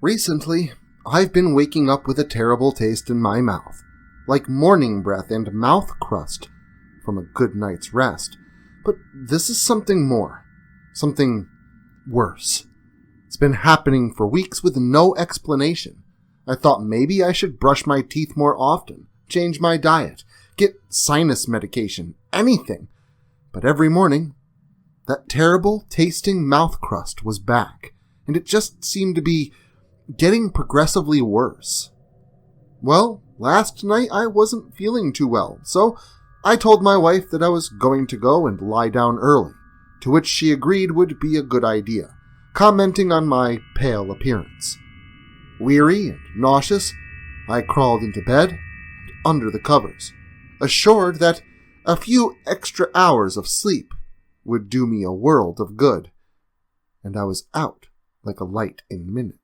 Recently, I've been waking up with a terrible taste in my mouth, like morning breath and mouth crust from a good night's rest. But this is something more, something worse. It's been happening for weeks with no explanation. I thought maybe I should brush my teeth more often, change my diet, get sinus medication, anything. But every morning, that terrible tasting mouth crust was back, and it just seemed to be getting progressively worse. Well, last night I wasn't feeling too well, so I told my wife that I was going to go and lie down early, to which she agreed would be a good idea, commenting on my pale appearance. Weary and nauseous, I crawled into bed and under the covers, assured that a few extra hours of sleep would do me a world of good, and I was out like a light in minutes.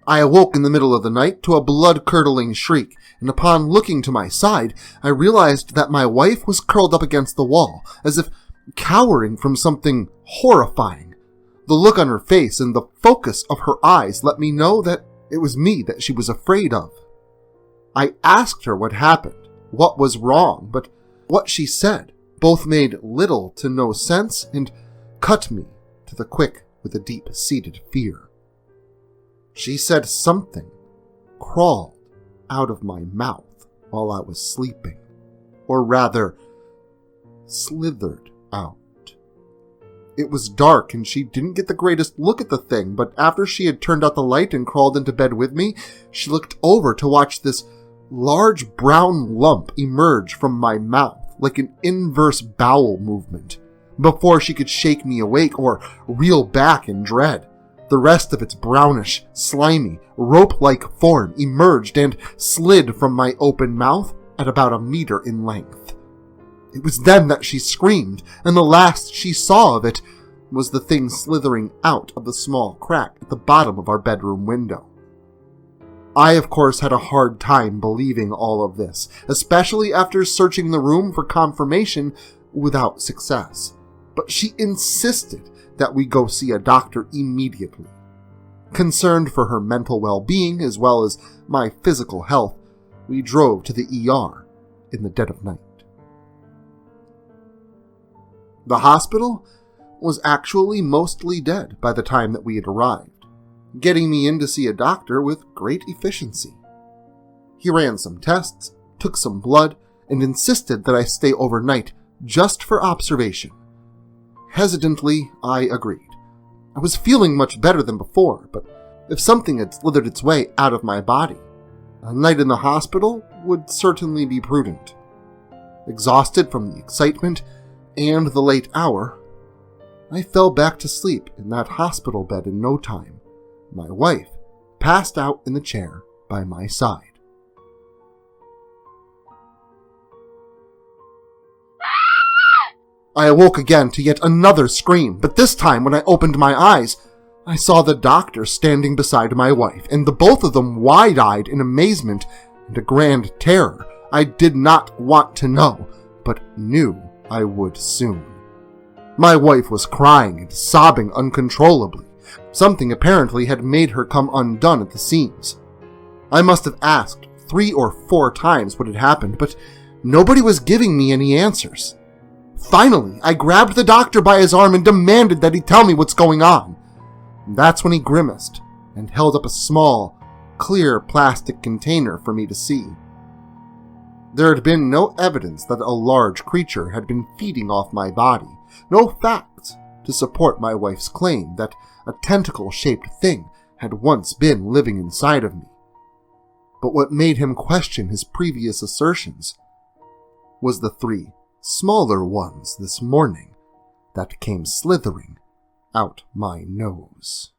I awoke in the middle of the night to a blood-curdling shriek, and upon looking to my side, I realized that my wife was curled up against the wall, as if cowering from something horrifying. The look on her face and the focus of her eyes let me know that it was me that she was afraid of. I asked her what happened, what was wrong, but what she said both made little to no sense and cut me to the quick with a deep-seated fear. She said something crawled out of my mouth while I was sleeping, or rather, slithered out. It was dark and she didn't get the greatest look at the thing, but after she had turned out the light and crawled into bed with me, she looked over to watch this large brown lump emerge from my mouth like an inverse bowel movement, before she could shake me awake or reel back in dread. The rest of its brownish, slimy, rope-like form emerged and slid from my open mouth at about 1 meter in length. It was then that she screamed, and the last she saw of it was the thing slithering out of the small crack at the bottom of our bedroom window. I, of course, had a hard time believing all of this, especially after searching the room for confirmation without success. But she insisted that we go see a doctor immediately. Concerned for her mental well-being as well as my physical health, we drove to the ER in the dead of night. The hospital was actually mostly dead by the time that we had arrived, getting me in to see a doctor with great efficiency. He ran some tests, took some blood, and insisted that I stay overnight just for observation. Hesitantly, I agreed. I was feeling much better than before, but if something had slithered its way out of my body, a night in the hospital would certainly be prudent. Exhausted from the excitement and the late hour, I fell back to sleep in that hospital bed in no time. My wife passed out in the chair by my side. I awoke again to yet another scream, but this time when I opened my eyes, I saw the doctor standing beside my wife, and the both of them wide-eyed in amazement and a grand terror I did not want to know, but knew I would soon. My wife was crying and sobbing uncontrollably. Something apparently had made her come undone at the seams. I must have asked 3 or 4 times what had happened, but nobody was giving me any answers. Finally, I grabbed the doctor by his arm and demanded that he tell me what's going on. And that's when he grimaced and held up a small, clear plastic container for me to see. There had been no evidence that a large creature had been feeding off my body, no facts to support my wife's claim that a tentacle-shaped thing had once been living inside of me. But what made him question his previous assertions was the 3 smaller ones this morning that came slithering out my nose.